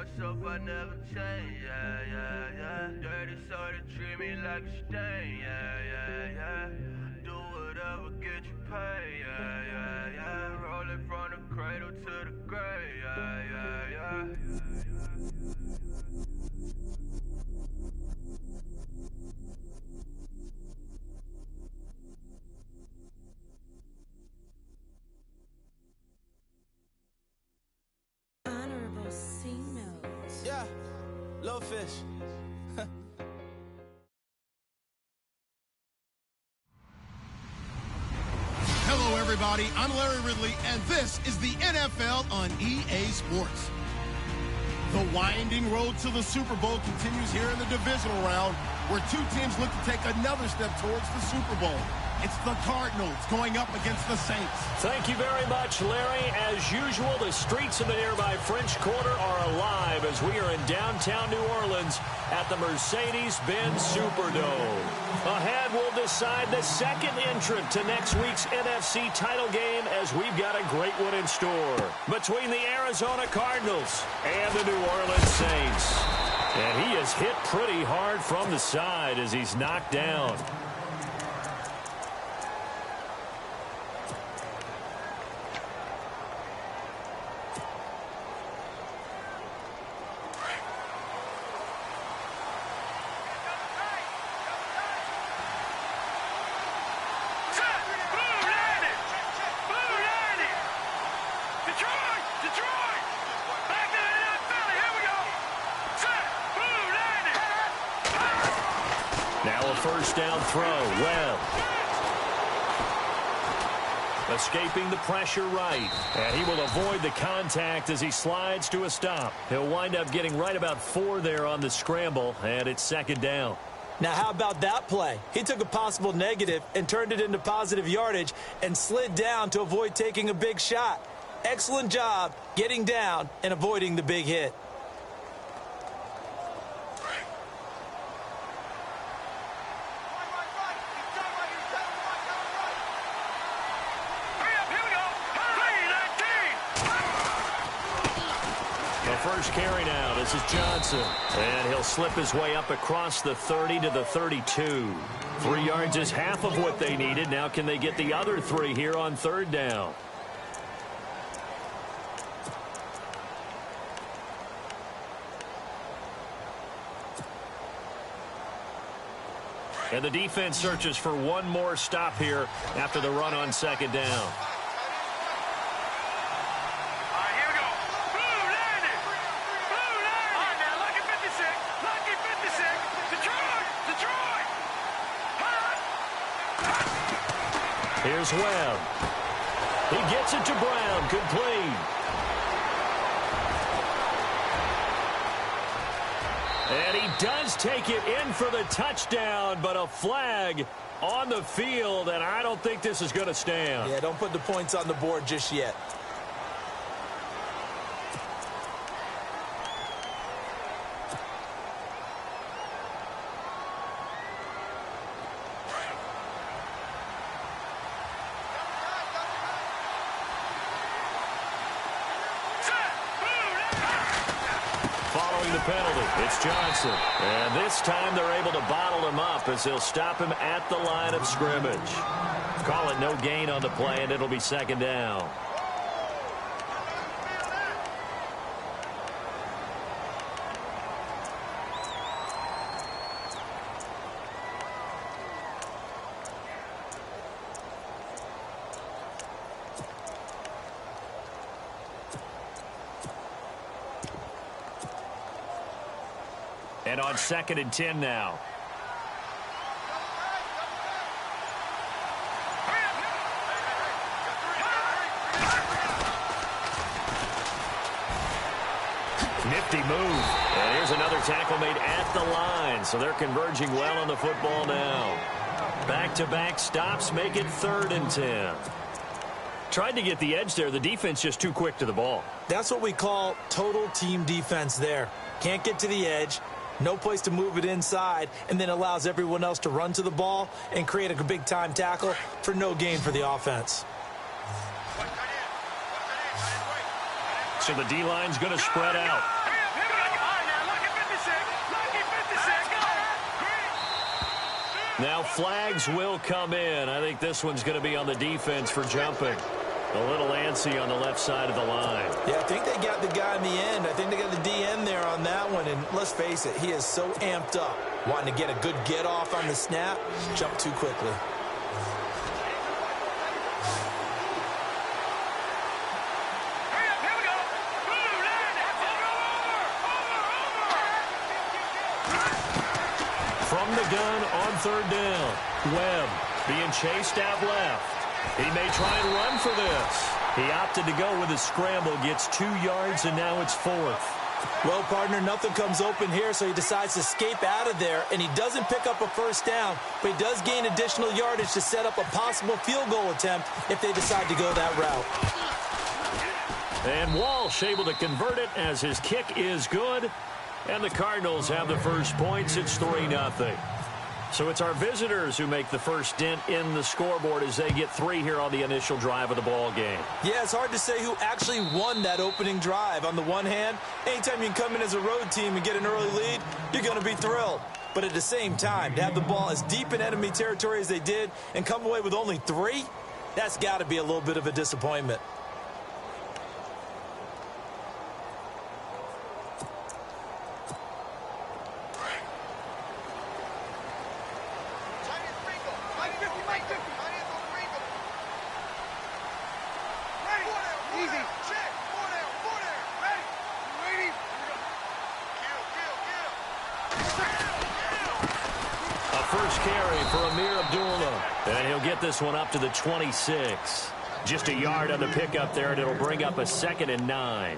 myself, I never change, yeah, yeah, yeah. Dirty soul, they treat me like a stain, yeah, yeah, yeah. Do whatever, get you paid, yeah, yeah, yeah. Rolling from the cradle to the grave, yeah, yeah, yeah. Honorable C notes. Yeah, little fish. Hello, everybody. I'm Larry Ridley, and this is the NFL on EA Sports. The winding road to the Super Bowl continues here in the divisional round, where two teams look to take another step towards the Super Bowl. It's the Cardinals going up against the Saints. Thank you very much, Larry. As usual, the streets of the nearby French Quarter are alive as we are in downtown New Orleans at the Mercedes-Benz Superdome. Ahead, we'll decide the second entrant to next week's NFC title game as we've got a great one in store between the Arizona Cardinals and the New Orleans Saints. And he is hit pretty hard from the side as he's knocked down. First down throw. Well, escaping the pressure right. And he will avoid the contact as he slides to a stop. He'll wind up getting right about 4 there on the scramble, and it's second down. Now, how about that play? He took a possible negative and turned it into positive yardage and slid down to avoid taking a big shot. Excellent job getting down and avoiding the big hit. First carry now. This is Johnson. And he'll slip his way up across the 30 to the 32. 3 yards is half of what they needed. Now can they get the other 3 here on third down? And the defense searches for one more stop here after the run on second down. Here's Webb. He gets it to Brown, complete. And he does take it in for the touchdown, but a flag on the field, and I don't think this is going to stand. Yeah, don't put the points on the board just yet. Penalty. It's Johnson. And this time they're able to bottle him up as they'll stop him at the line of scrimmage. Call it no gain on the play, and it'll be second down. And on 2nd and 10 now. Nifty move. And here's another tackle made at the line. So they're converging well on the football now. Back-to-back stops make it 3rd and 10. Tried to get the edge there. The defense just too quick to the ball. That's what we call total team defense there. Can't get to the edge. No place to move it inside, and then allows everyone else to run to the ball and create a big-time tackle for no gain for the offense. So the D-line's going to spread out. Now flags will come in. I think this one's going to be on the defense for jumping. A little antsy on the left side of the line. Yeah, I think they got the guy in the end. I think they got the DN there on that one. And let's face it, he is so amped up, wanting to get a good get off on the snap, jump too quickly. From the gun on third down. Webb being chased out left. He may try and run for this. He opted to go with a scramble, gets 2 yards, and now it's 4th. Well, partner, nothing comes open here, so he decides to escape out of there, and he doesn't pick up a first down, but he does gain additional yardage to set up a possible field goal attempt if they decide to go that route. And Walsh able to convert it as his kick is good, and the Cardinals have the first points. It's 3-0. So it's our visitors who make the first dent in the scoreboard as they get 3 here on the initial drive of the ball game. Yeah, it's hard to say who actually won that opening drive. On the one hand, anytime you can come in as a road team and get an early lead, you're going to be thrilled. But at the same time, to have the ball as deep in enemy territory as they did and come away with only 3, that's got to be a little bit of a disappointment. This one up to the 26. Just a yard on the pickup there, and it'll bring up a 2nd and 9.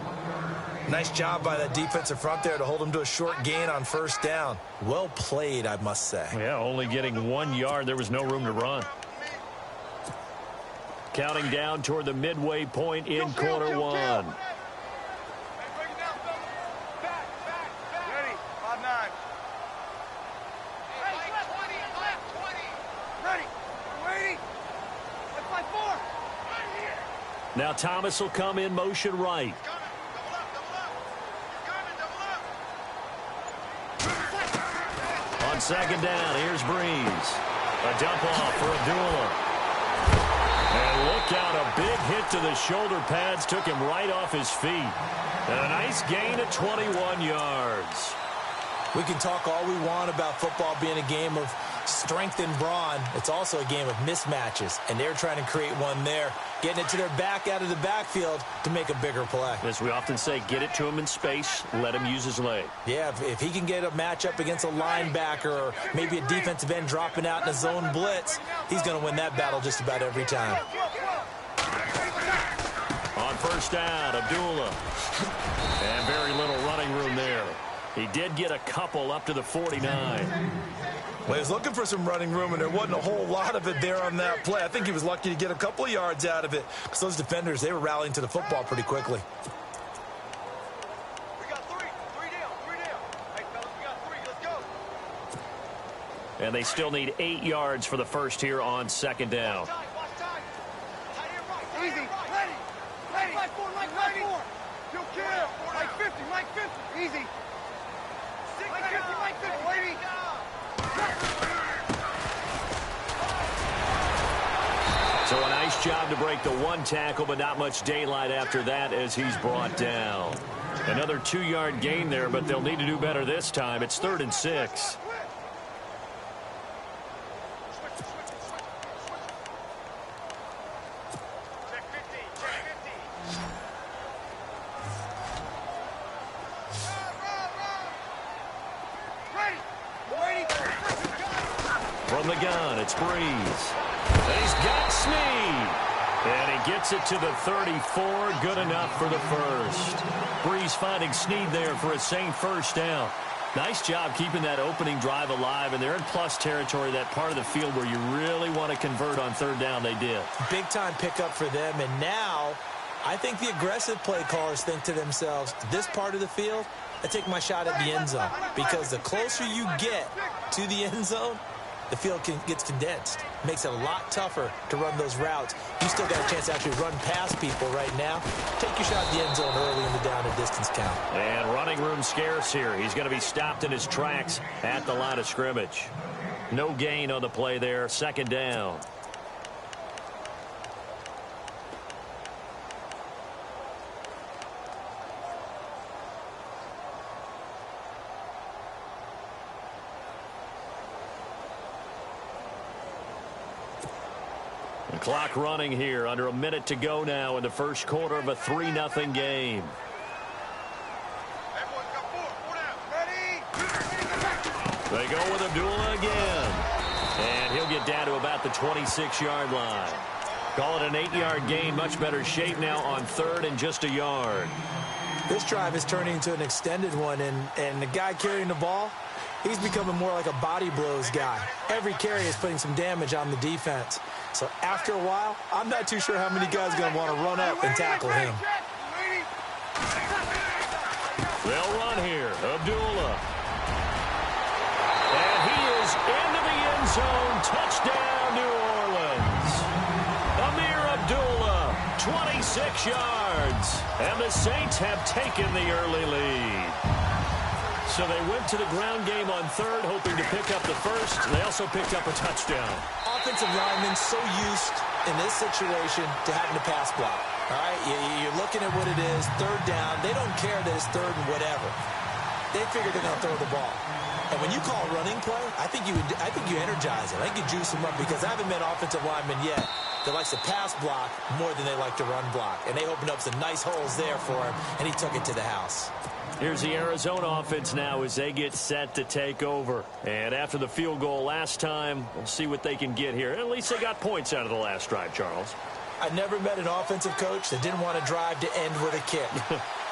Nice job by that defensive front there to hold him to a short gain on first down. Well played, I must say. Yeah, only getting 1 yard. There was no room to run. Counting down toward the midway point in quarter 1. Now Thomas will come in motion right. On 2nd down, here's Breeze. A dump off for Abdullah. And look out, a big hit to the shoulder pads took him right off his feet. And a nice gain of 21 yards. We can talk all we want about football being a game of strength and brawn. It's also a game of mismatches, and they're trying to create one there, getting it to their back out of the backfield to make a bigger play. As we often say, get it to him in space, let him use his leg. Yeah, if he can get a matchup against a linebacker or maybe a defensive end dropping out in a zone blitz, he's going to win that battle just about every time. On first down, Abdullah. And very little running room there. He did get a couple up to the 49. Well, he was looking for some running room, and there wasn't a whole lot of it there on that play. I think he was lucky to get a couple of yards out of it because those defenders, they were rallying to the football pretty quickly. We got 3. 3 down. 3 down. Hey, fellas, we got 3. Let's go. And they still need 8 yards for the first here on 2nd down. Watch time. Tight end right. Easy. Ready. Ready. Mike 4. Mike 4. You'll kill. Mike 50. Mike 50. Easy. Mike 50. Mike 50. Lady. So a nice job to break the 1 tackle, but not much daylight after that as he's brought down. Another 2-yard gain there, but they'll need to do better this time. It's 3rd and 6. From the gun, it's Breeze. And he's got Snead. And he gets it to the 34. Good enough for the first. Breeze finding Snead there for a same first down. Nice job keeping that opening drive alive. And they're in plus territory, that part of the field where you really want to convert on 3rd down. They did. Big time pickup for them. And now I think the aggressive play callers think to themselves, this part of the field, I take my shot at the end zone. Because the closer you get to the end zone, the field gets condensed. Makes it a lot tougher to run those routes. You still got a chance to actually run past people right now. Take your shot at the end zone early in the down and distance count. And running room scarce here. He's going to be stopped in his tracks at the line of scrimmage. No gain on the play there. Second down. The clock running here. Under a minute to go now in the first quarter of a 3-0 game. They go with Abdullah again. And he'll get down to about the 26-yard line. Call it an 8-yard gain. Much better shape now on third and just a yard. This drive is turning into an extended one, and the guy carrying the ball, he's becoming more like a body blows guy. Every carry is putting some damage on the defense. So after a while, I'm not too sure how many guys are going to want to run up and tackle him. They'll run here. Abdullah. And he is into the end zone. Touchdown, New Orleans. Amir Abdullah, 26 yards. And the Saints have taken the early lead. So they went to the ground game on third, hoping to pick up the first. They also picked up a touchdown. Offensive linemen so used in this situation to having to pass block. All right, you're looking at what it is, third down. They don't care that it's third and whatever. They figure they're going to throw the ball. And when you call a running play, I think you energize it. I think you juice them up, because I haven't met offensive linemen yet that likes to pass block more than they like to run block. And they opened up some nice holes there for him, and he took it to the house. Here's the Arizona offense now as they get set to take over. And after the field goal last time, we'll see what they can get here. At least they got points out of the last drive, Charles. I've never met an offensive coach that didn't want to drive to end with a kick.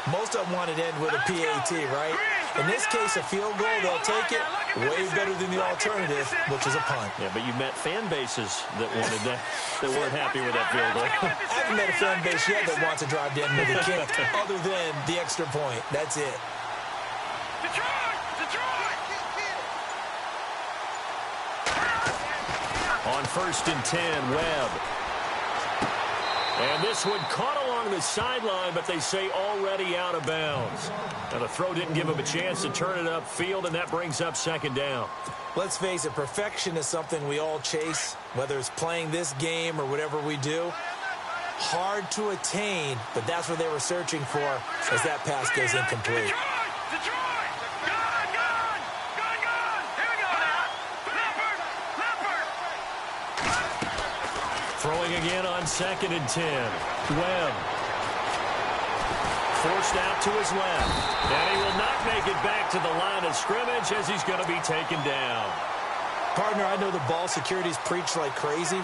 Most of them want to end with a PAT, right? In this case, a field goal, they'll take it way better than the alternative, which is a punt. Yeah, but you met fan bases that wanted that, that weren't happy with that field goal. I haven't met a fan base yet that wants to drive to end with a kick other than the extra point. That's it. On 1st and 10, Webb. And this one caught along the sideline, but they say already out of bounds. Now the throw didn't give him a chance to turn it upfield, and that brings up second down. Let's face it, perfection is something we all chase, whether it's playing this game or whatever we do. Hard to attain, but that's what they were searching for as that pass goes incomplete. Throwing again on 2nd and 10. Webb. Forced out to his left. And he will not make it back to the line of scrimmage as he's going to be taken down. Partner, I know the ball security's preached like crazy,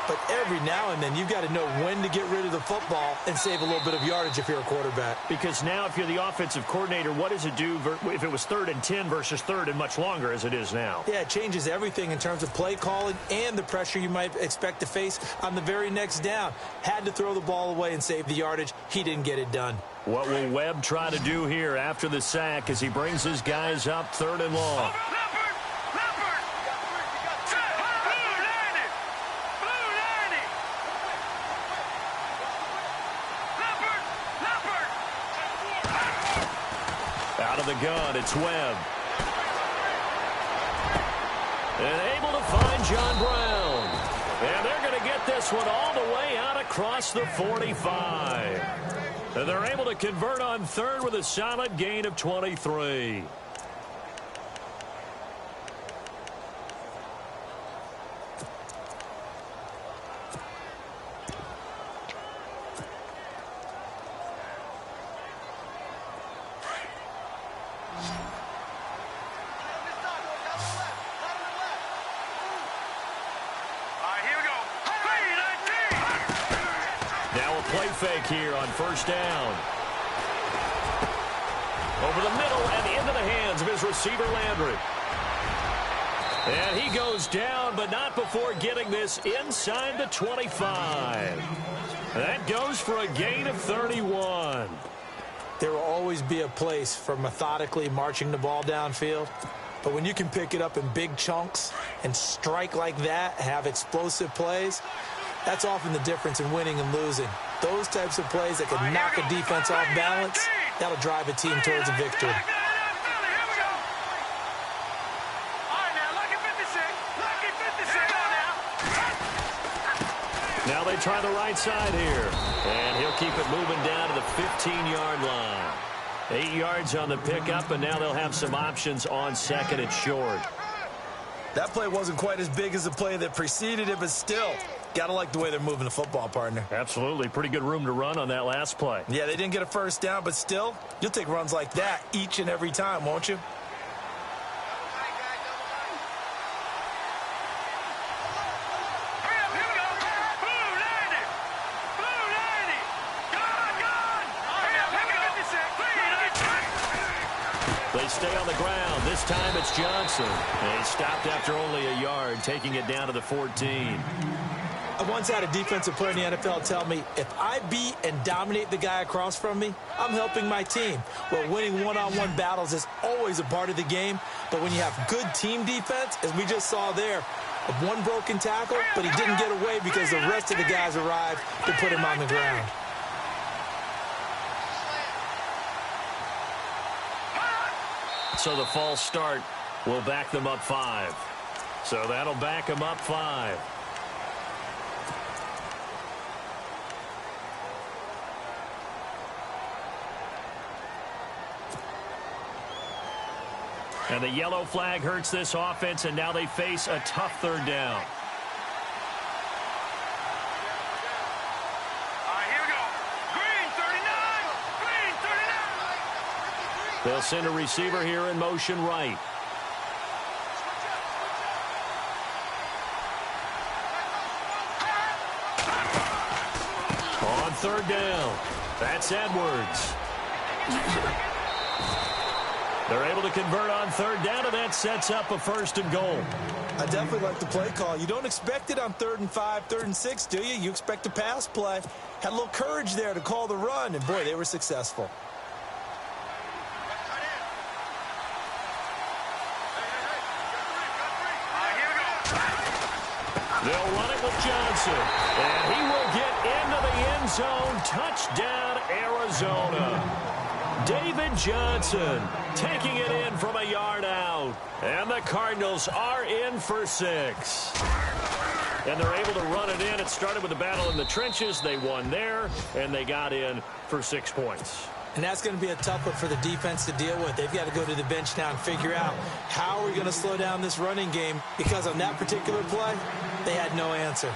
but every now and then you've got to know when to get rid of the football and save a little bit of yardage if you're a quarterback. Because now if you're the offensive coordinator, what does it do if it was 3rd and 10 versus 3rd and much longer as it is now? Yeah, it changes everything in terms of play calling and the pressure you might expect to face on the very next down. Had to throw the ball away and save the yardage. He didn't get it done. What will Webb try to do here after the sack as he brings his guys up 3rd and long? Out of the gun, it's Webb. And able to find John Brown. And they're going to get this one all the way out across the 45. And they're able to convert on 3rd with a solid gain of 23. Fake here on 1st down. Over the middle and into the hands of his receiver Landry. And he goes down, but not before getting this inside the 25. That goes for a gain of 31. There will always be a place for methodically marching the ball downfield. But when you can pick it up in big chunks and strike like that, have explosive plays, that's often the difference in winning and losing. Those types of plays that can knock a defense off balance, that'll drive a team towards a victory. All right, now, look at 56. Now they try the right side here. And he'll keep it moving down to the 15-yard line. 8 yards on the pickup, and now they'll have some options on second and short. That play wasn't quite as big as the play that preceded it, but still, got to like the way they're moving the football, partner. Absolutely. Pretty good room to run on that last play. Yeah, they didn't get a first down, but still, you'll take runs like that each and every time, won't you? They stay on the ground. This time it's Johnson. And he stopped after only a yard, taking it down to the 14. I once had a defensive player in the NFL tell me, if I beat and dominate the guy across from me, I'm helping my team. Well, winning one-on-one battles is always a part of the game, but when you have good team defense, as we just saw there, one broken tackle, but he didn't get away because the rest of the guys arrived to put him on the ground. So the false start will back them up 5. So that'll back them up 5. And the yellow flag hurts this offense, and now they face a tough third down. They'll send a receiver here in motion right. On third down, that's Edwards. They're able to convert on third down, and that sets up a first and goal. I definitely like the play call. You don't expect it on 3rd and 5, 3rd and 6, do you? You expect a pass play. Had a little courage there to call the run, and boy, they were successful. They'll run it with Johnson, and he will get into the end zone. Touchdown, Arizona. David Johnson taking it in from a yard out. And the Cardinals are in for 6. And they're able to run it in. It started with a battle in the trenches. They won there, and they got in for 6 points. And that's going to be a tough one for the defense to deal with. They've got to go to the bench now and figure out how are we going to slow down this running game, because on that particular play, they had no answer.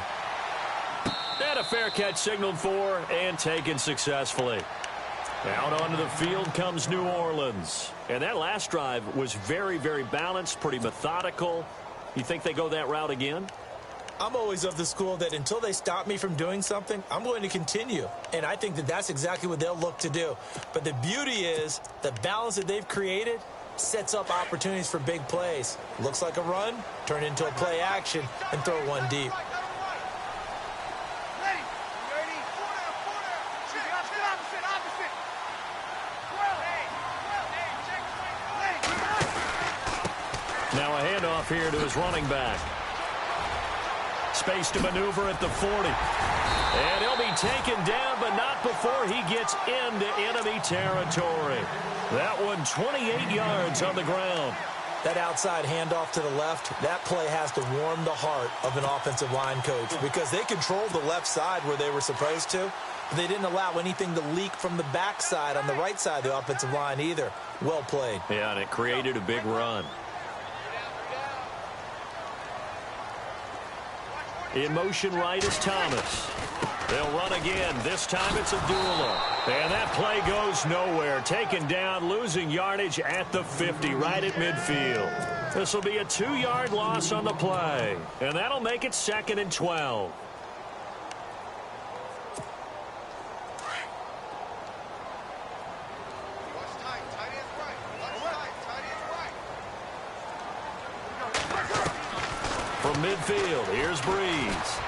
And a fair catch signaled for and taken successfully. Out onto the field comes New Orleans. And that last drive was very, very balanced, pretty methodical. You think they go that route again? I'm always of the school that until they stop me from doing something, I'm going to continue. And I think that that's exactly what they'll look to do. But the beauty is the balance that they've created sets up opportunities for big plays. Looks like a run, turn into a play action, and throw one deep. Now a handoff here to his running back. Space to maneuver at the 40. And he'll be taken down, but not before he gets into enemy territory. That one 28 yards on the ground. That outside handoff to the left, that play has to warm the heart of an offensive line coach, because they controlled the left side where they were supposed to. But they didn't allow anything to leak from the backside on the right side of the offensive line either. Well played. Yeah, and it created a big run. In motion right is Thomas. They'll run again. This time it's Abdullah. And that play goes nowhere. Taken down, losing yardage at the 50, right at midfield. This will be a 2-yard loss on the play. And that'll make it 2nd and 12. From midfield, here's Breeze.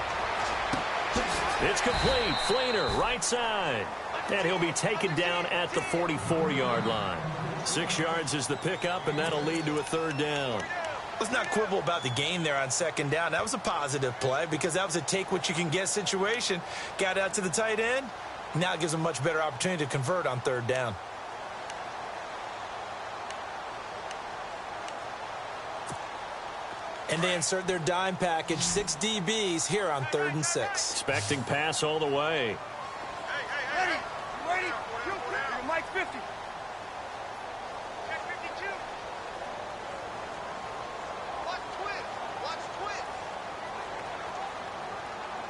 It's complete. Fleener, right side. And he'll be taken down at the 44-yard line. 6 yards is the pickup, and that'll lead to a 3rd down. Let's not quibble about the gain there on 2nd down. That was a positive play because that was a take-what-you-can-get situation. Got out to the tight end. Now it gives them a much better opportunity to convert on 3rd down. And they insert their dime package, 6 DBs here on 3rd and 6. Expecting pass all the way. Ready? You ready? You're Mike 50. Check 52. Watch twist. Watch twist.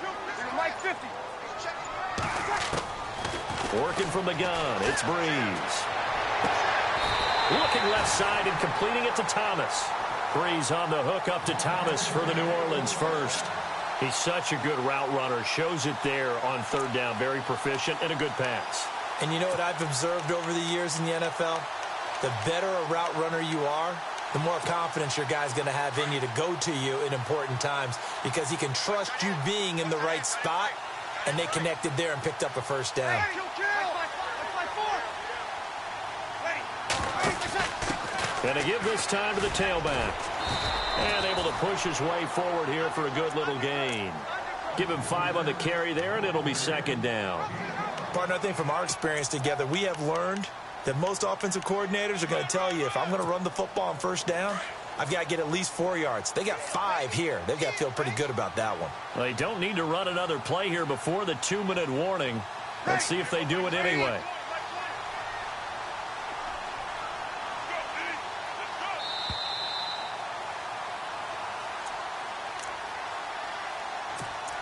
You're Mike 50. Working from the gun, it's Breeze. Looking left side and completing it to Thomas. Breeze on the hook up to Thomas for the New Orleans first. He's such a good route runner. Shows it there on 3rd down. Very proficient and a good pass. And you know what I've observed over the years in the NFL? The better a route runner you are, the more confidence your guy's going to have in you to go to you in important times because he can trust you being in the right spot, and they connected there and picked up a 1st down. And to give this time to the tailback. And able to push his way forward here for a good little gain. Give him 5 on the carry there, and it'll be 2nd down. Partner, I think from our experience together, we have learned that most offensive coordinators are going to tell you, if I'm going to run the football on 1st down, I've got to get at least 4 yards. They got 5 here. They've got to feel pretty good about that one. They don't need to run another play here before the 2-minute warning. Let's see if they do it anyway.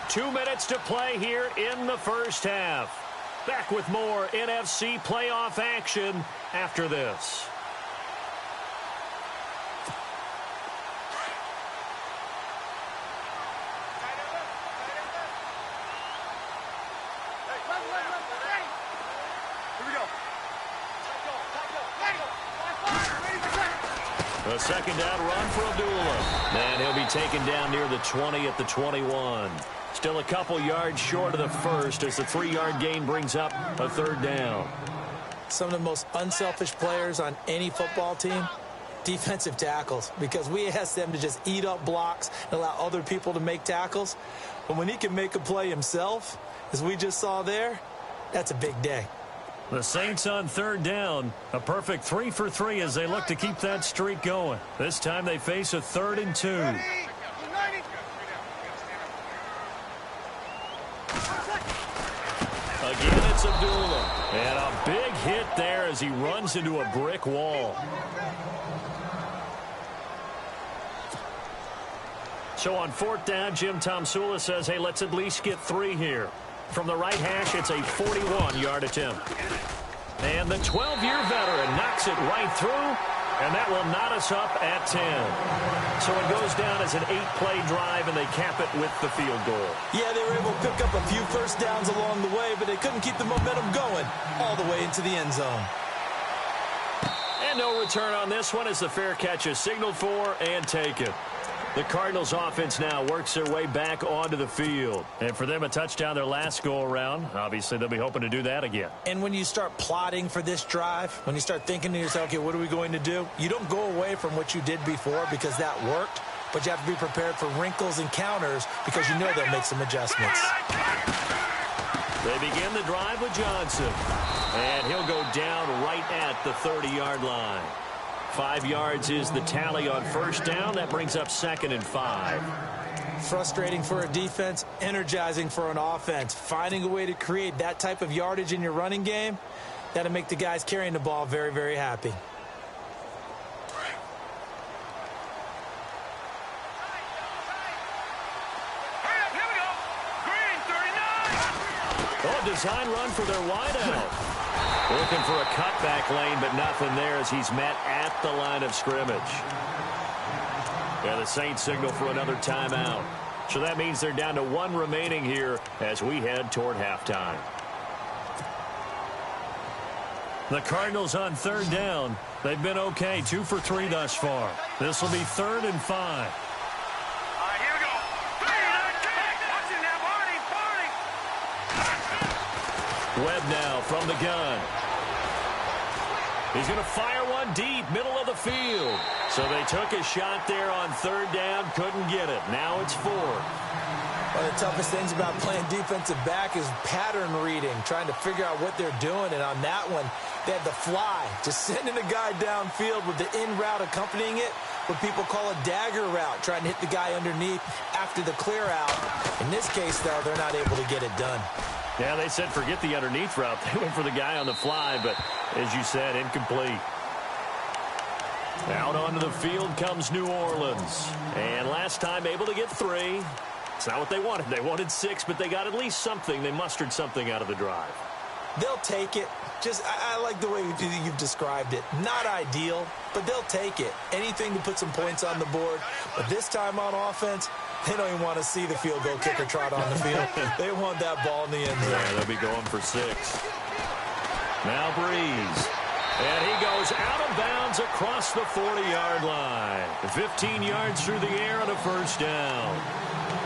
Two minutes to play here in the 1st half. Back with more NFC playoff action after this. A 2nd down run for Abdullah. And he'll be taken down near the 20 at the 21. Still a couple yards short of the 1st as the 3-yard gain brings up a 3rd down. Some of the most unselfish players on any football team, defensive tackles, because we ask them to just eat up blocks and allow other people to make tackles. But when he can make a play himself, as we just saw there, that's a big day. The Saints on 3rd down. A perfect 3 for 3 as they look to keep that streak going. This time they face a 3rd and 2. Again, it's Abdullah. And a big hit there as he runs into a brick wall. So on 4th down, Jim Tomsula says, hey, let's at least get 3 here. From the right hash, it's a 41-yard attempt. And the 12-year veteran knocks it right through, and that will knot us up at 10. So it goes down as an 8-play drive, and they cap it with the field goal. Yeah, they were able to pick up a few 1st downs along the way, but they couldn't keep the momentum going all the way into the end zone. And no return on this one as the fair catch is signaled for and taken. The Cardinals offense now works their way back onto the field. And for them, a touchdown their last go-around. Obviously, they'll be hoping to do that again. And when you start plotting for this drive, when you start thinking to yourself, okay, what are we going to do? You don't go away from what you did before because that worked, but you have to be prepared for wrinkles and counters because you know they'll make some adjustments. They begin the drive with Johnson. And he'll go down right at the 30-yard line. 5 yards is the tally on 1st down. That brings up 2nd and 5. Frustrating for a defense, energizing for an offense. Finding a way to create that type of yardage in your running game, that'll make the guys carrying the ball very, very happy. Oh, design run for their wideout. Looking for a cutback lane, but nothing there as he's met at the line of scrimmage. Yeah, the Saints signal for another timeout. So that means they're down to 1 remaining here as we head toward halftime. The Cardinals on 3rd down. They've been okay, 2 for 3 thus far. This will be 3rd and 5. Webb now from the gun. He's going to fire one deep, middle of the field. So they took a shot there on 3rd down, couldn't get it. Now it's 4. One of the toughest things about playing defensive back is pattern reading, trying to figure out what they're doing. And on that one, they had the fly, just sending a guy downfield with the in route accompanying it. what people call a dagger route, trying to hit the guy underneath after the clear out. In this case, though, they're not able to get it done. Yeah, they said forget the underneath route. They went for the guy on the fly, but as you said, incomplete. Out onto the field comes New Orleans. And last time able to get 3. It's not what they wanted. They wanted 6, but they got at least something. They mustered something out of the drive. They'll take it. I like the way you've described it. Not ideal, but they'll take it. Anything to put some points on the board. But this time on offense, they don't even want to see the field goal kicker trot on the field. They want that ball in the end zone. Yeah, they'll be going for 6. Now Breeze. And he goes out of bounds across the 40-yard line. 15 yards through the air on a first down.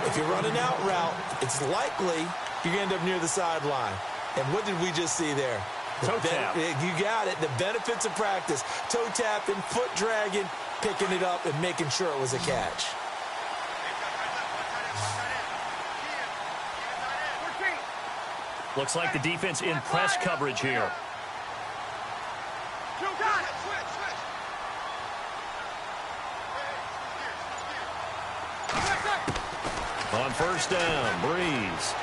If you run an out route, it's likely you're going to end up near the sideline. And what did we just see there? Toe tap. You got it. The benefits of practice. Toe tapping, foot dragging, picking it up, and making sure it was a catch. Looks like the defense in press coverage here. On first down, Breeze.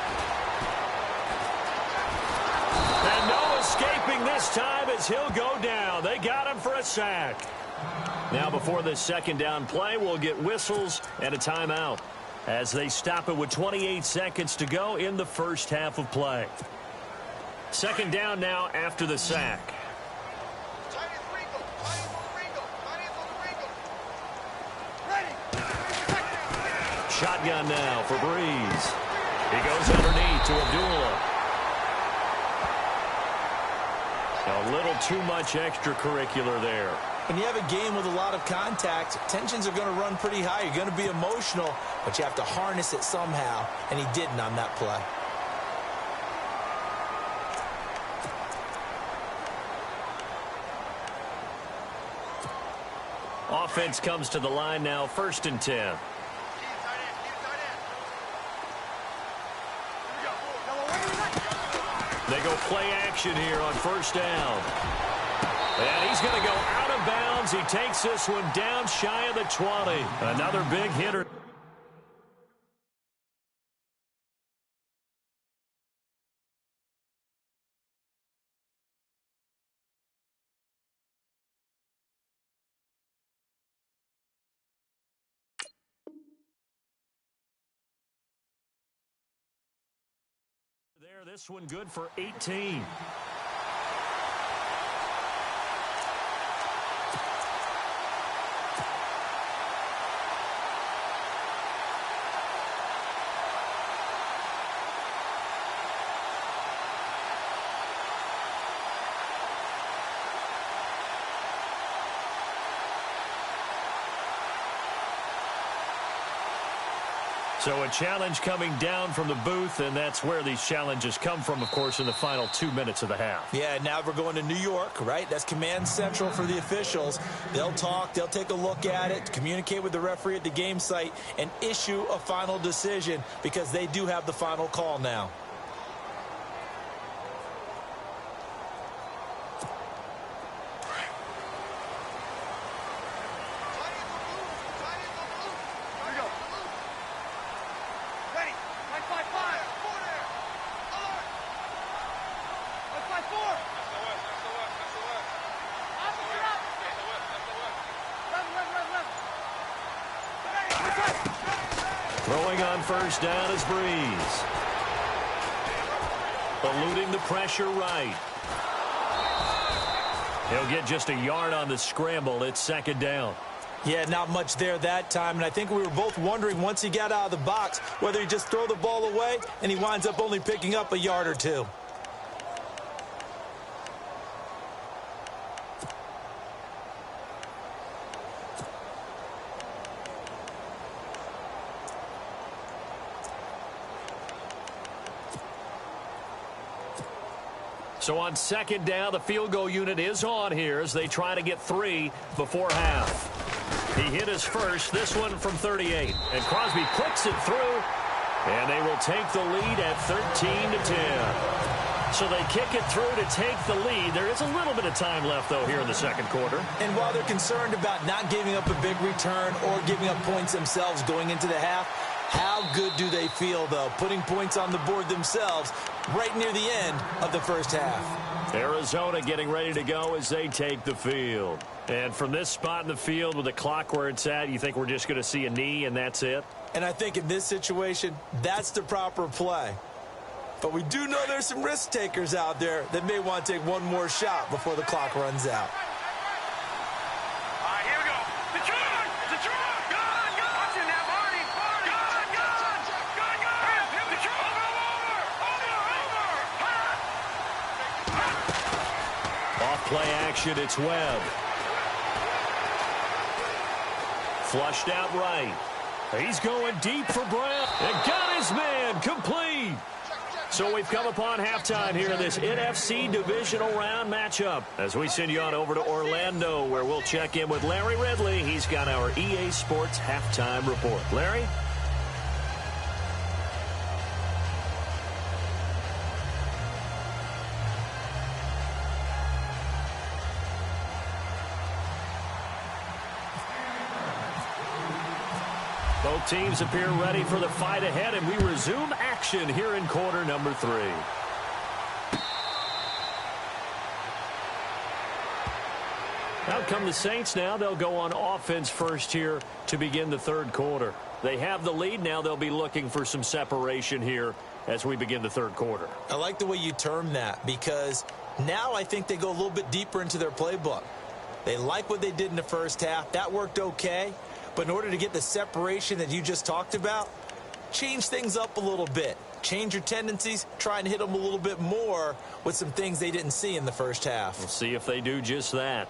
And no escaping this time as he'll go down. They got him for a sack. Now before this second down play, we'll get whistles and a timeout as they stop it with 28 seconds to go in the first half of play. Second down now after the sack. Shotgun now for Breeze. He goes underneath to Abdullah. A little too much extracurricular there. When you have a game with a lot of contact, tensions are going to run pretty high. You're going to be emotional, but you have to harness it somehow, and he didn't on that play. Offense comes to the line now, 1st and 10. They go play action here on first down. And he's going to go out of bounds. He takes this one down shy of the 20. Another big hitter. This one good for 18. So a challenge coming down from the booth, and that's where these challenges come from, of course, in the final 2 minutes of the half. Yeah, now we're going to New York, right? That's command central for the officials. They'll talk, they'll take a look at it, communicate with the referee at the game site, and issue a final decision because they do have the final call now. Throwing on first down is Breeze. Eluding the pressure right. He'll get just a yard on the scramble. It's second down. Yeah, not much there that time, and I think we were both wondering once he got out of the box whether he just throw the ball away and he winds up only picking up a yard or two. So on second down, the field goal unit is on here as they try to get 3 before half. He hit his first, this one from 38. And Crosby clicks it through, and they will take the lead at 13-10. So they kick it through to take the lead. There is a little bit of time left, though, here in the second quarter. And while they're concerned about not giving up a big return or giving up points themselves going into the half, how good do they feel, though, putting points on the board themselves right near the end of the first half? Arizona getting ready to go as they take the field. And from this spot in the field with the clock where it's at, you think we're just going to see a knee and that's it? And I think in this situation, that's the proper play. But we do know there's some risk takers out there that may want to take one more shot before the clock runs out. All right, here we go. The truck! The truck! Gun! Gun! Watch it now, Marty! Marty! Gun! Gun! Gun! Gun! The truck! Over! Off play action, it's Webb. Flushed out right. He's going deep for Brown. And got his man complete. So we've come upon halftime here in this NFC divisional round matchup as we send you on over to Orlando, where we'll check in with Larry Ridley. He's got our EA Sports halftime report. Larry? Both teams appear ready for the fight ahead, and we resume action here in quarter number 3. Out come the Saints now. They'll go on offense first here to begin the third quarter. They have the lead. Now they'll be looking for some separation here as we begin the third quarter. I like the way you term that, because now I think they go a little bit deeper into their playbook. They like what they did in the first half. That worked okay. But in order to get the separation that you just talked about, change things up a little bit. Change your tendencies, try and hit them a little bit more with some things they didn't see in the first half. We'll see if they do just that.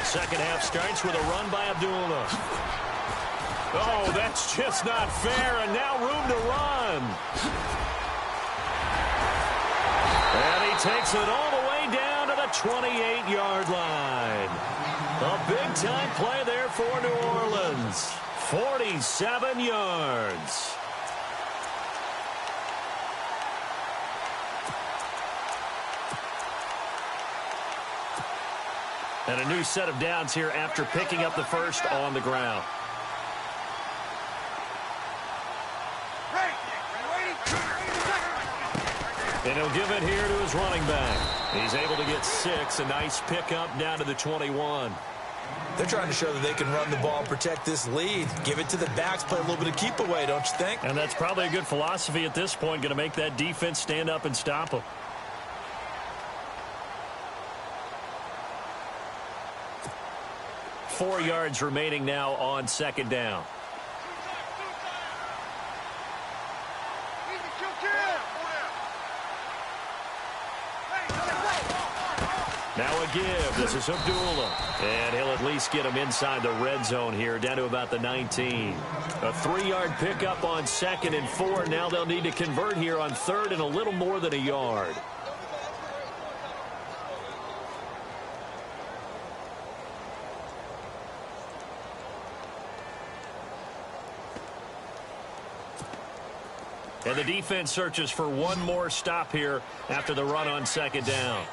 Second half starts with a run by Abdullah. Oh, that's just not fair, and now room to run. And he takes it all the way down to the 28-yard line. A big-time play there for New Orleans. 47 yards. And a new set of downs here after picking up the first on the ground. And he'll give it here to his running back. He's able to get 6. A nice pickup down to the 21. They're trying to show that they can run the ball, protect this lead. Give it to the backs, play a little bit of keep away, don't you think? And that's probably a good philosophy at this point, going to make that defense stand up and stop them. Four yards remaining now on second down. Now a give. This is Abdullah. And he'll at least get him inside the red zone here, down to about the 19. A 3-yard pickup on 2nd and 4. Now they'll need to convert here on 3rd and a little more than a yard. And the defense searches for one more stop here after the run on 2nd down.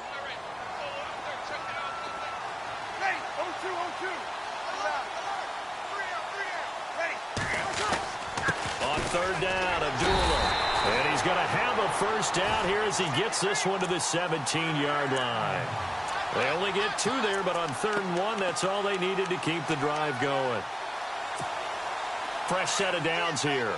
On 3rd down, Abdullah. And he's going to have a first down here as he gets this one to the 17-yard line. They only get 2 there, but on 3rd and 1, that's all they needed to keep the drive going. Fresh set of downs here.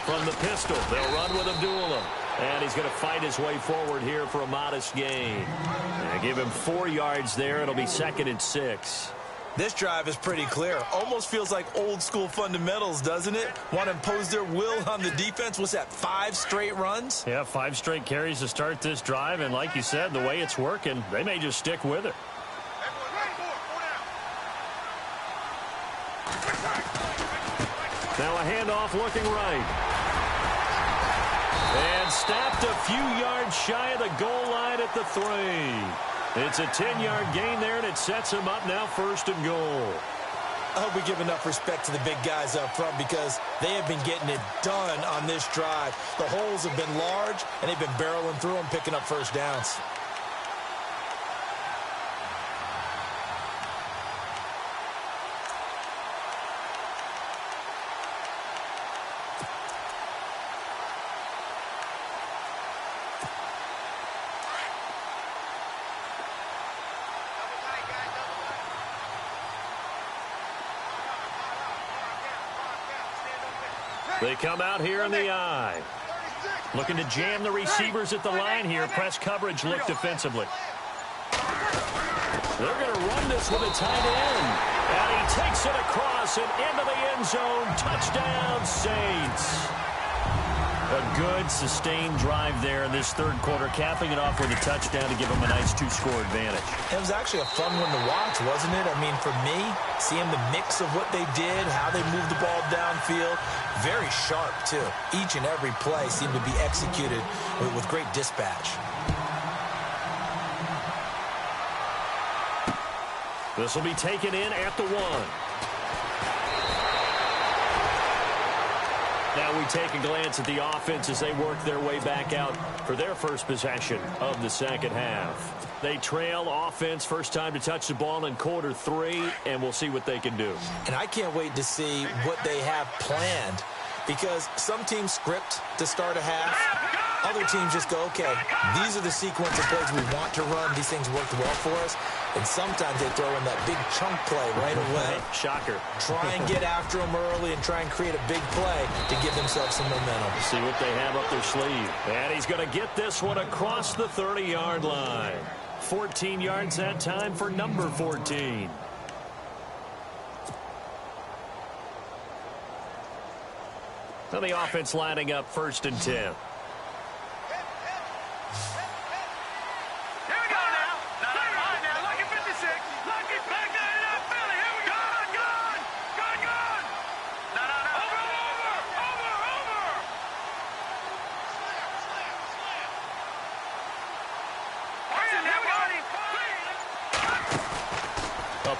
From the pistol, they'll run with Abdullah. And he's going to fight his way forward here for a modest gain. And give him 4 yards there. It'll be 2nd and 6. This drive is pretty clear. Almost feels like old school fundamentals, doesn't it? Want to impose their will on the defense. What's that, 5 straight runs? Yeah, 5 straight carries to start this drive. And like you said, the way it's working, they may just stick with it. Now a handoff looking right. And stopped a few yards shy of the goal line at the 3. It's a 10-yard gain there, and it sets him up now 1st and goal. I hope we give enough respect to the big guys up front because they have been getting it done on this drive. The holes have been large, and they've been barreling through them, picking up first downs. They come out here in the eye. Looking to jam the receivers at the line here. Press coverage look defensively. They're going to run this with a tight end. And he takes it across and into the end zone. Touchdown, Saints. A good, sustained drive there in this third quarter, capping it off with a touchdown to give them a nice 2-score advantage. It was actually a fun one to watch, wasn't it? I mean, for me, seeing the mix of what they did, how they moved the ball downfield, very sharp, too. Each and every play seemed to be executed with great dispatch. This will be taken in at the 1. Now we take a glance at the offense as they work their way back out for their first possession of the second half. They trail offense first time to touch the ball in quarter 3, and we'll see what they can do. And I can't wait to see what they have planned because some teams script to start a half. Other teams just go, okay, these are the sequence of plays we want to run. These things worked well for us. And sometimes they throw in that big chunk play right away. Shocker. Try and get after them early and try and create a big play to give themselves some momentum. See what they have up their sleeve. And he's going to get this one across the 30-yard line. 14 yards that time for number 14. Now the offense lining up 1st and 10.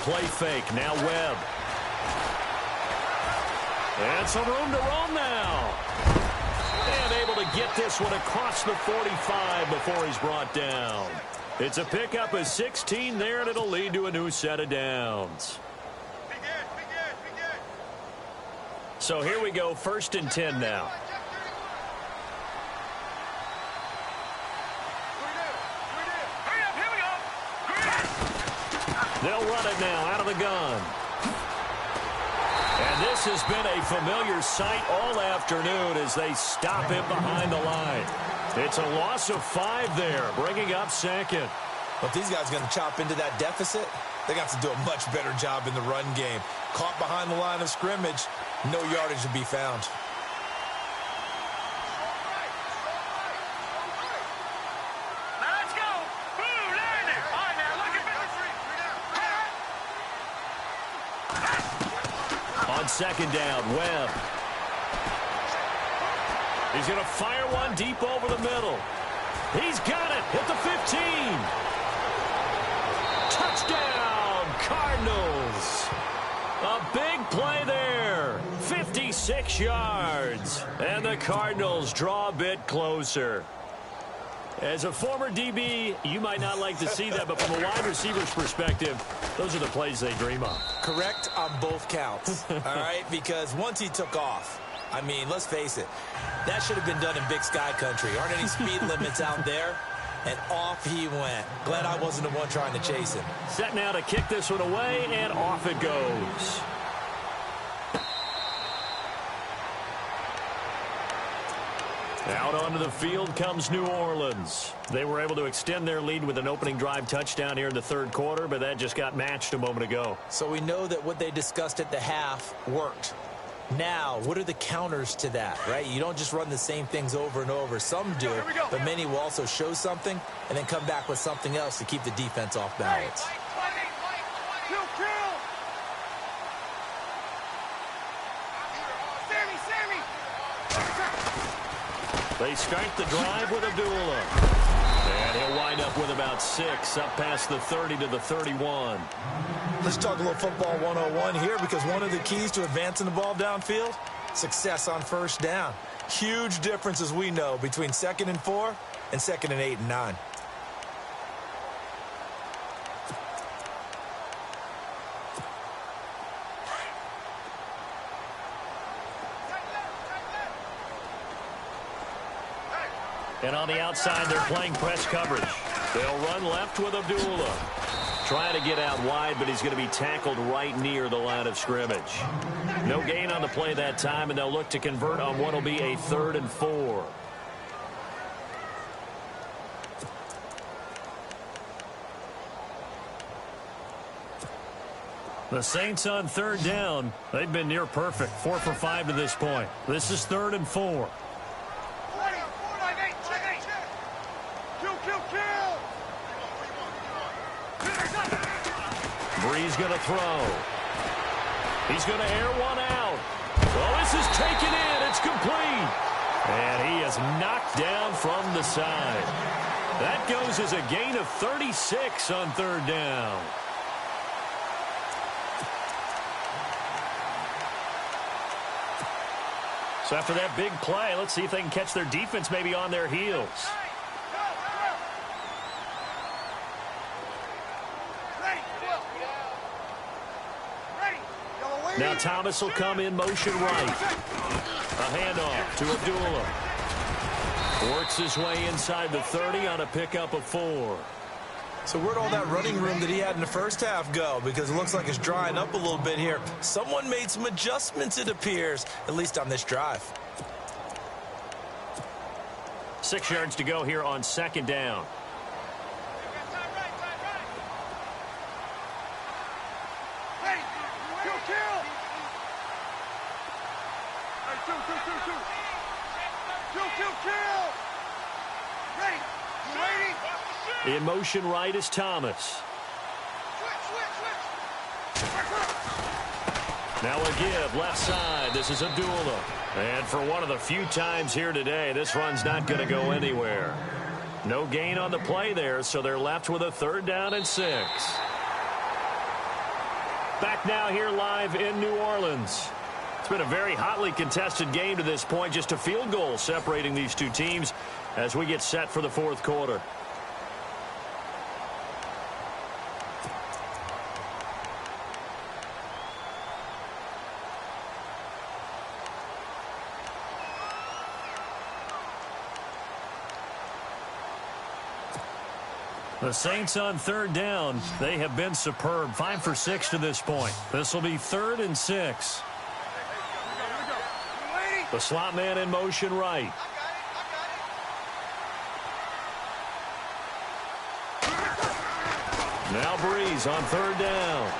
Play fake. Now Webb. And some room to roam now. And able to get this one across the 45 before he's brought down. It's a pickup of 16 there, and it'll lead to a new set of downs. So here we go, 1st and 10 now. They'll run it now out of the gun. And this has been a familiar sight all afternoon as they stop him behind the line. It's a loss of 5 there, bringing up 2nd. But these guys are going to chop into that deficit. They got to do a much better job in the run game. Caught behind the line of scrimmage, no yardage to be found. Second down, Webb. He's going to fire one deep over the middle. He's got it at the 15. Touchdown, Cardinals. A big play there. 56 yards. And the Cardinals draw a bit closer. As a former DB, you might not like to see that, but from a wide receiver's perspective, those are the plays they dream of. Correct on both counts, all right? Because once he took off, I mean, let's face it, that should have been done in Big Sky Country. Aren't any speed limits out there? And off he went. Glad I wasn't the one trying to chase him. Set now to kick this one away, and off it goes. Out onto the field comes New Orleans. They were able to extend their lead with an opening drive touchdown here in the third quarter, but that just got matched a moment ago. So we know that what they discussed at the half worked. Now, what are the counters to that, right? You don't just run the same things over and over. Some do, but many will also show something and then come back with something else to keep the defense off balance. They start the drive with Abdullah. And he'll wind up with about 6, up past the 30 to the 31. Let's talk a little football 101 here, because one of the keys to advancing the ball downfield, success on first down. Huge difference, as we know, between 2nd and 4 and 2nd and 8 and 9. And on the outside, they're playing press coverage. They'll run left with Abdullah. Trying to get out wide, but he's going to be tackled right near the line of scrimmage. No gain on the play that time, and they'll look to convert on what will be a 3rd and 4. The Saints on 3rd down. They've been near perfect, 4 for 5 to this point. This is 3rd and 4. Bree's going to throw. He's going to air one out. Well, this is taken in. It's complete. And he is knocked down from the side. That goes as a gain of 36 on 3rd down. So after that big play, let's see if they can catch their defense maybe on their heels. Now Thomas will come in motion right. A handoff to Abdullah. Works his way inside the 30 on a pickup of 4. So where'd all that running room that he had in the first half go? Because it looks like it's drying up a little bit here. Someone made some adjustments, it appears, at least on this drive. 6 yards to go here on 2nd down. In motion right is Thomas. Now a give left side. This is Abdullah. And for one of the few times here today, this run's not going to go anywhere. No gain on the play there, so they're left with a 3rd down and 6. Back now here live in New Orleans. It's been a very hotly contested game to this point. Just a field goal separating these two teams as we get set for the 4th quarter. The Saints on 3rd down. They have been superb. 5 for 6 to this point. This will be 3rd and 6. The slot man in motion right. Now Breeze on 3rd down.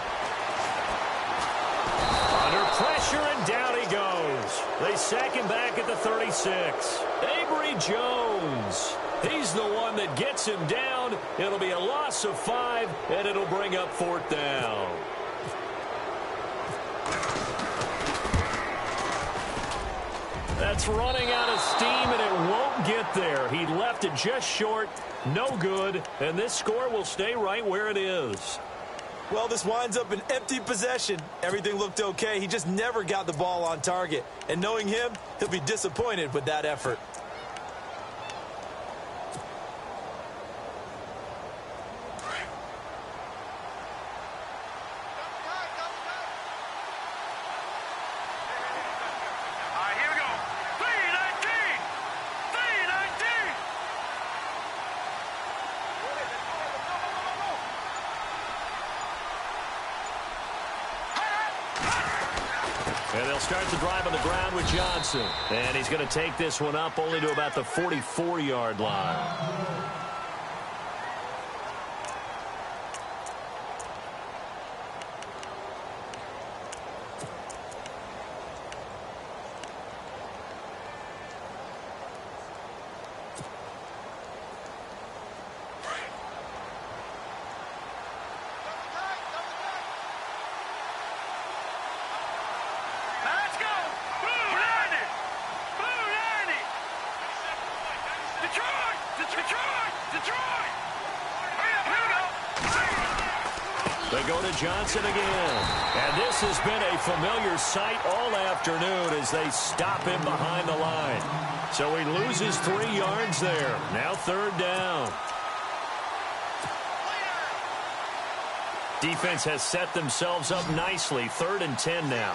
Under pressure, and down he goes. They sack him back at the 36. Avery Jones. He's the one that gets him down. It'll be a loss of 5, and it'll bring up 4th down. That's running out of steam, and it won't get there. He left it just short. No good, and this score will stay right where it is. Well, this winds up an empty possession. Everything looked okay. He just never got the ball on target. And knowing him, he'll be disappointed with that effort. And they'll start the drive on the ground with Johnson. And he's going to take this one up only to about the 44-yard line. They go to Johnson again. And this has been a familiar sight all afternoon as they stop him behind the line. So he loses 3 yards there. Now 3rd down. Defense has set themselves up nicely. 3rd and 10 now.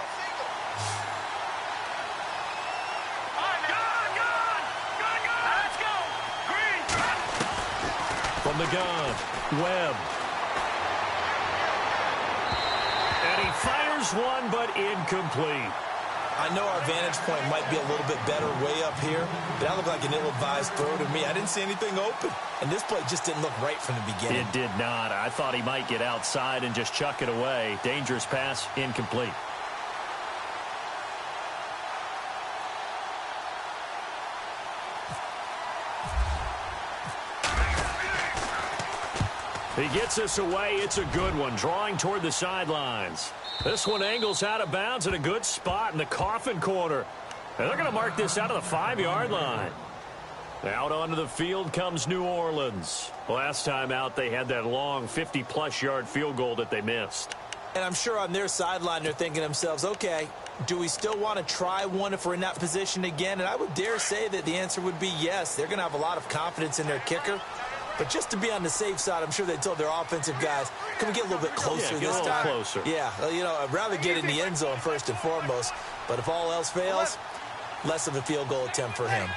From the gun, Webb. And he fires one, but incomplete. I know our vantage point might be a little bit better way up here, but that looked like an ill-advised throw to me. I didn't see anything open, and this play just didn't look right from the beginning. It did not. I thought he might get outside and just chuck it away. Dangerous pass, incomplete. He gets us away. It's a good one, drawing toward the sidelines. This one angles out of bounds in a good spot in the coffin corner. And they're going to mark this out of the 5-yard line. Out onto the field comes New Orleans. Last time out, they had that long 50-plus yard field goal that they missed. And I'm sure on their sideline, they're thinking to themselves, okay, do we still want to try one if we're in that position again? And I would dare say that the answer would be yes. They're going to have a lot of confidence in their kicker. But just to be on the safe side, I'm sure they told their offensive guys, can we get a little bit closer this time? Closer. Yeah, you know, I'd rather get in the end zone first and foremost. But if all else fails, less of a field goal attempt for him.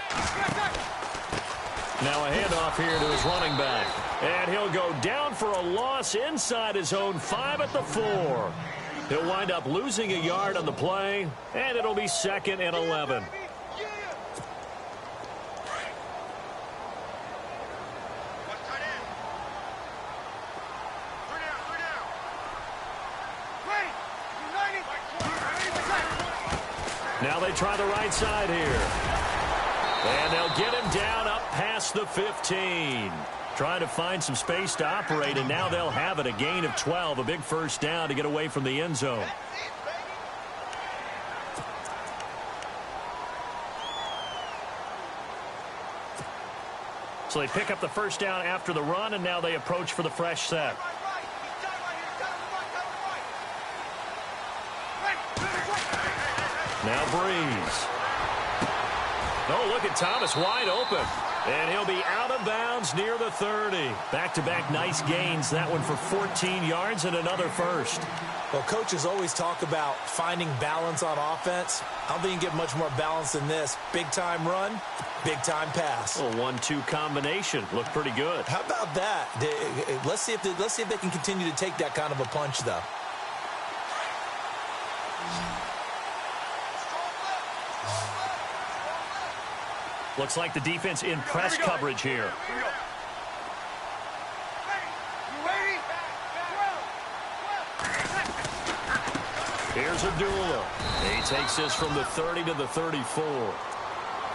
Now a handoff here to his running back. And he'll go down for a loss inside his own 5 at the 4. He'll wind up losing a yard on the play, and it'll be 2nd and 11. Now they try the right side here. And they'll get him down up past the 15. Trying to find some space to operate, and now they'll have it. A gain of 12, a big first down to get away from the end zone. So they pick up the first down after the run, and now they approach for the fresh set. Now Breeze. Oh, look at Thomas wide open. And he'll be out of bounds near the 30. Back-to-back nice gains. That one for 14 yards and another first. Well, coaches always talk about finding balance on offense. I don't think you can get much more balance than this. Big-time run, big-time pass. A 1-2 combination. Looked pretty good. How about that? Let's see if they can continue to take that kind of a punch, though. Looks like the defense in press coverage here. Here's Abdullah. He takes this from the 30 to the 34.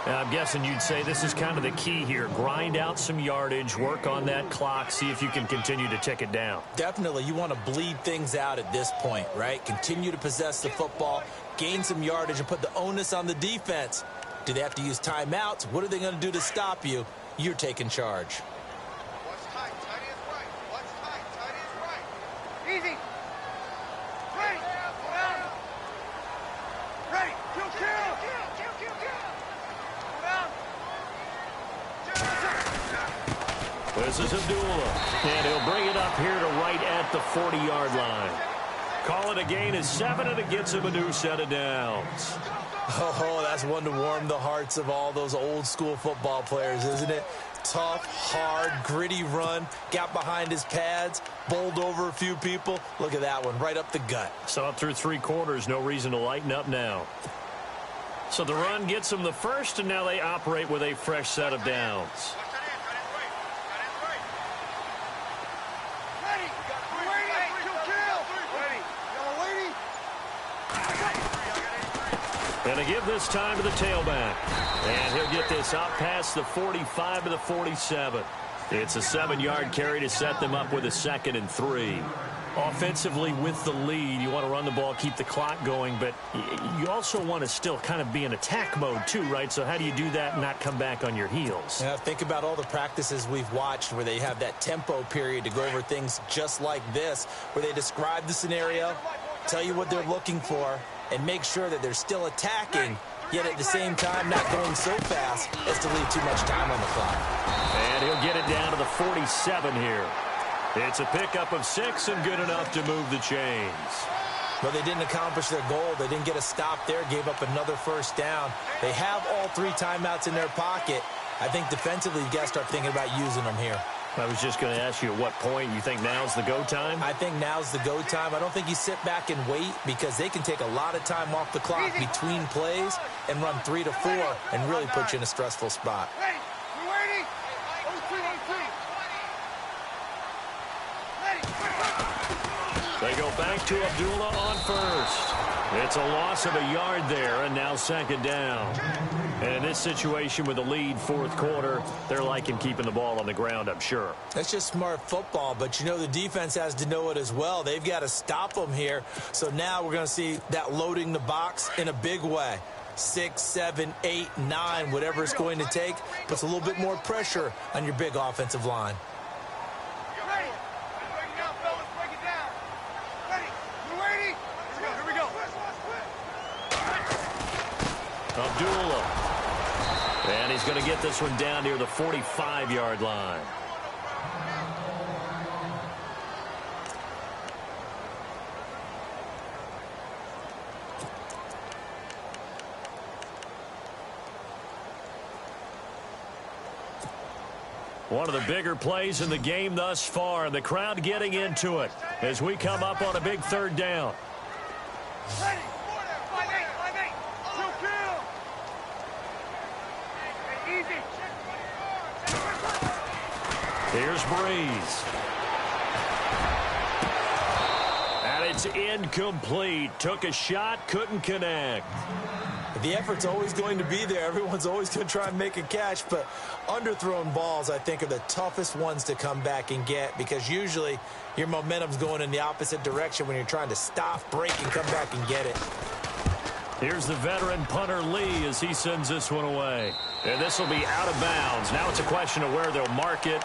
Now, I'm guessing you'd say this is kind of the key here. Grind out some yardage, work on that clock, see if you can continue to tick it down. Definitely. You want to bleed things out at this point, right? Continue to possess the football, gain some yardage, and put the onus on the defense. Do they have to use timeouts? What are they going to do to stop you? You're taking charge. What's tight? Tight is right. What's tight? Tight is right. Easy. Ready. Ready. Kill, kill. Kill, kill, kill. Down. This is Abdullah. And he'll bring it up here to right at the 40-yard line. Call it a gain of 7, and it gets him a new set of downs. Oh, that's one to warm the hearts of all those old-school football players, isn't it? Tough, hard, gritty run, got behind his pads, bowled over a few people. Look at that one, right up the gut. So up through 3 quarters, no reason to lighten up now. So the run gets them the first, and now they operate with a fresh set of downs. And they give this time to the tailback. And he'll get this out past the 45 to the 47. It's a 7-yard carry to set them up with a 2nd and 3. Offensively with the lead, you want to run the ball, keep the clock going, but you also want to still kind of be in attack mode too, right? So how do you do that and not come back on your heels? Yeah, think about all the practices we've watched where they have that tempo period to go over things just like this, where they describe the scenario, tell you what they're looking for, and make sure that they're still attacking, yet at the same time not going so fast as to leave too much time on the clock. And he'll get it down to the 47 here. It's a pickup of 6 and good enough to move the chains. Well, they didn't accomplish their goal. They didn't get a stop there, gave up another first down. They have all 3 timeouts in their pocket. I think defensively, you got to start thinking about using them here. I was just going to ask you at what point you think now's the go time? I think now's the go time. I don't think you sit back and wait because they can take a lot of time off the clock between plays and run 3 to 4 and really put you in a stressful spot. Ready? You ready? 0-2, 0-2. They go back to Abdullah on first. It's a loss of a yard there, and now second down. And in this situation with the lead, fourth quarter, they're liking keeping the ball on the ground, I'm sure. That's just smart football, but you know the defense has to know it as well. They've got to stop them here. So now we're going to see that loading the box in a big way. 6, 7, 8, 9, whatever it's going to take, puts a little bit more pressure on your big offensive line. Abdullah. And he's going to get this one down near the 45-yard line. One of the bigger plays in the game thus far, and the crowd getting into it as we come up on a big third down. Here's Breeze. And it's incomplete. Took a shot, couldn't connect. The effort's always going to be there. Everyone's always going to try and make a catch, but underthrown balls, I think, are the toughest ones to come back and get because usually your momentum's going in the opposite direction when you're trying to stop, break, and come back and get it. Here's the veteran punter Lee as he sends this one away. And this will be out of bounds. Now it's a question of where they'll mark it.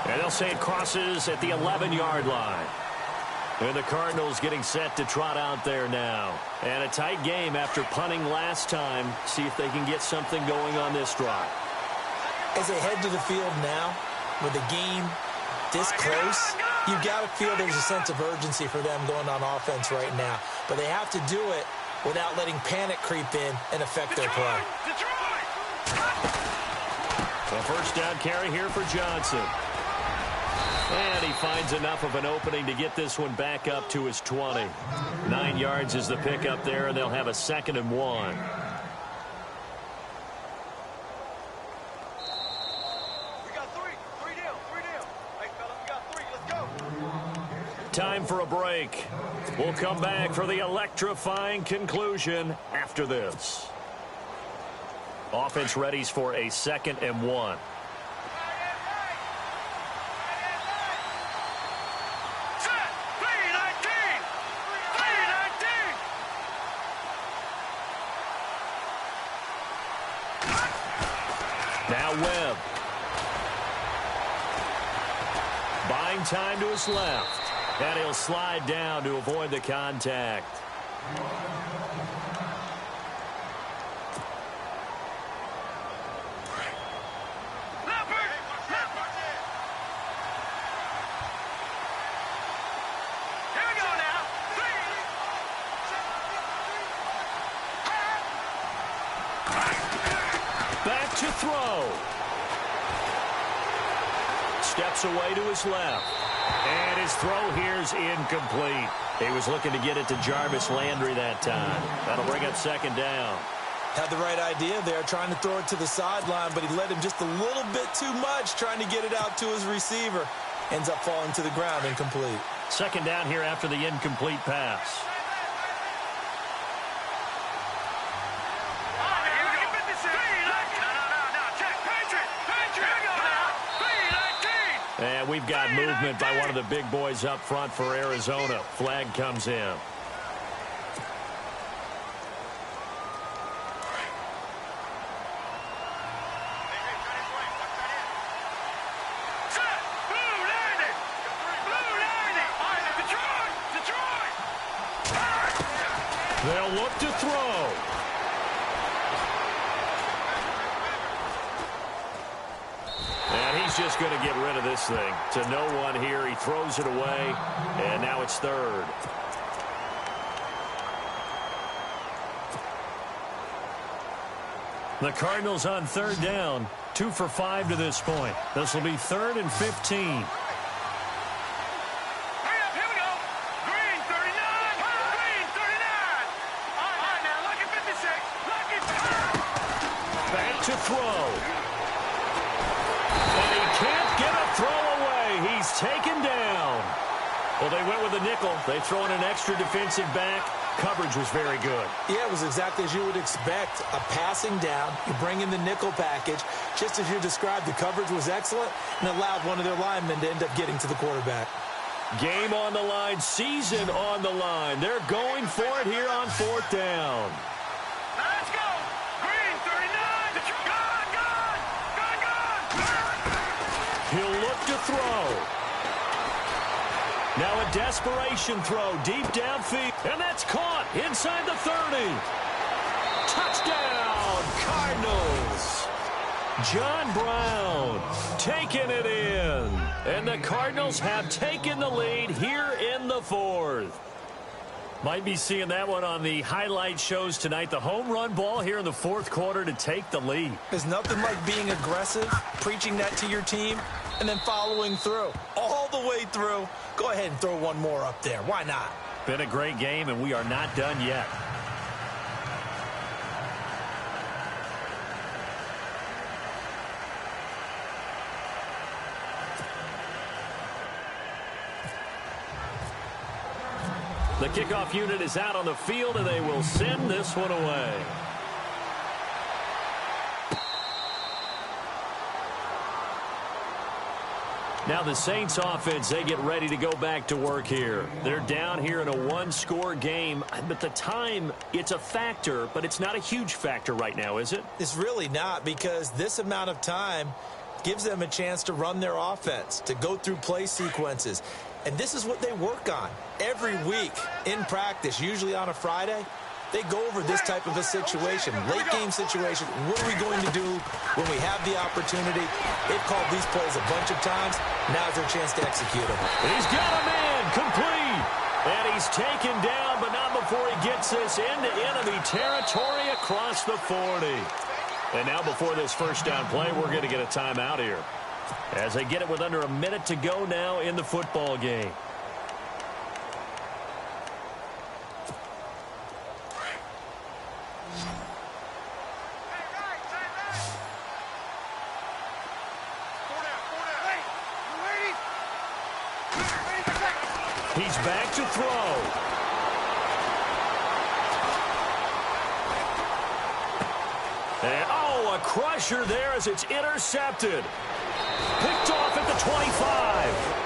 And they'll say it crosses at the 11-yard line. And the Cardinals getting set to trot out there now. And a tight game after punting last time. See if they can get something going on this drive. As they head to the field now, with the game this close, you've got to feel there's a sense of urgency for them going on offense right now. But they have to do it without letting panic creep in and affect their play. A first down carry here for Johnson. And he finds enough of an opening to get this one back up to his 20. 9 yards is the pickup there, and they'll have a 2nd and 1. We got 3. 3 down. 3 down. Hey, fella, we got 3. Let's go. Time for a break. We'll come back for the electrifying conclusion after this. Offense readies for a 2nd and 1. Now Webb. Buying time to his left. And he'll slide down to avoid the contact. Back to throw. Steps away to his left. And his throw here is incomplete. He was looking to get it to Jarvis Landry that time. That'll bring up 2nd down. Had the right idea there, trying to throw it to the sideline, but he let him just a little bit too much, trying to get it out to his receiver. Ends up falling to the ground, incomplete. 2nd down here after the incomplete pass. And we've got movement by one of the big boys up front for Arizona. Flag comes in. They'll look to throw. And he's just going to get rid of this thing. To no one here. He throws it away. And now it's third. The Cardinals on third down. 2 for 5 to this point. This will be 3rd and 15. To throw. And he can't get a throw away. He's taken down. Well, they went with a nickel. They throw in an extra defensive back. Coverage was very good. Yeah, it was exactly as you would expect. A passing down. You bring in the nickel package. Just as you described, the coverage was excellent and allowed one of their linemen to end up getting to the quarterback. Game on the line. Season on the line. They're going for it here on 4th down. Let's go. Green, 39. He'll look to throw. Now a desperation throw deep downfield. And that's caught inside the 30. Touchdown, Cardinals. John Brown taking it in. And the Cardinals have taken the lead here in the 4th. Might be seeing that one on the highlight shows tonight. The home run ball here in the 4th quarter to take the lead. There's nothing like being aggressive, preaching that to your team, and then following through. All the way through. Go ahead and throw one more up there. Why not? Been a great game, and we are not done yet. The kickoff unit is out on the field, and they will send this one away. Now the Saints offense, they get ready to go back to work here. They're down here in a one-score game, but the time, it's a factor, but it's not a huge factor right now, is it? It's really not, because this amount of time gives them a chance to run their offense, to go through play sequences. And this is what they work on every week in practice, usually on a Friday. They go over this type of a situation, late game situation. What are we going to do when we have the opportunity? They've called these plays a bunch of times. Now's their chance to execute them. He's got a man complete. And he's taken down, but not before he gets this into enemy territory across the 40. And now before this first down play, we're going to get a timeout here, as they get it with under a minute to go now in the football game. He's back to throw. And, a crusher there as it's intercepted. Picked off at the 25.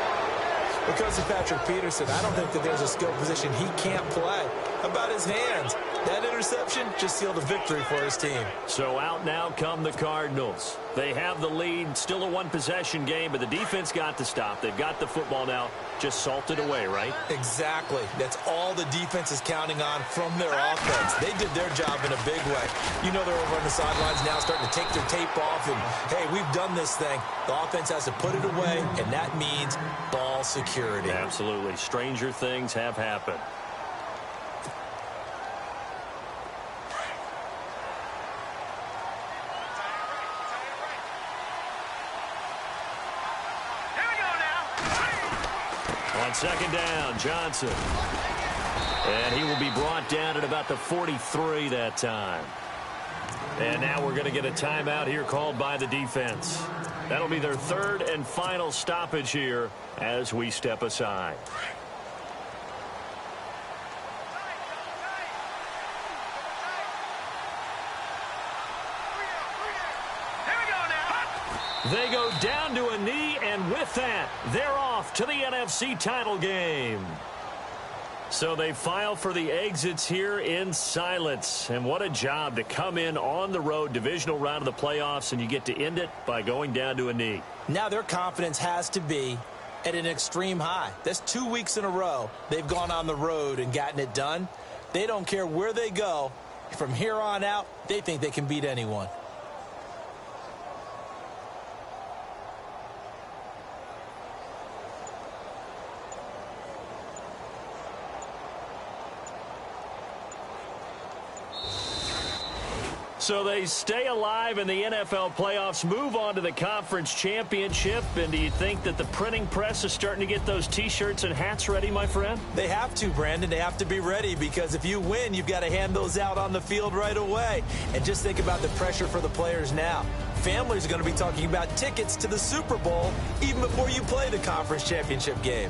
Because of Patrick Peterson, I don't think that there's a skill position he can't play. How about his hands? That interception just sealed a victory for his team. So out now come the Cardinals. They have the lead, still a one-possession game, but the defense got to stop. They've got the football now, just salted away, right? Exactly. That's all the defense is counting on from their offense. They did their job in a big way. You know they're over on the sidelines now starting to take their tape off, and, hey, we've done this thing. The offense has to put it away, and that means ball security. Absolutely. Stranger things have happened. On second down, Johnson. And he will be brought down at about the 43 that time. And now we're going to get a timeout here called by the defense. That'll be their third and final stoppage here as we step aside. They go go down to a knee, and with that, they're off to the NFC title game. So they file for the exits here in silence. And what a job to come in on the road, divisional round of the playoffs, and you get to end it by going down to a knee. Now their confidence has to be at an extreme high. That's 2 weeks in a row they've gone on the road and gotten it done. They don't care where they go. From here on out, they think they can beat anyone. So they stay alive in the NFL playoffs, move on to the conference championship. And do you think that the printing press is starting to get those T-shirts and hats ready, my friend? They have to, Brandon. They have to be ready because if you win, you've got to hand those out on the field right away. And just think about the pressure for the players now. Families are going to be talking about tickets to the Super Bowl even before you play the conference championship game.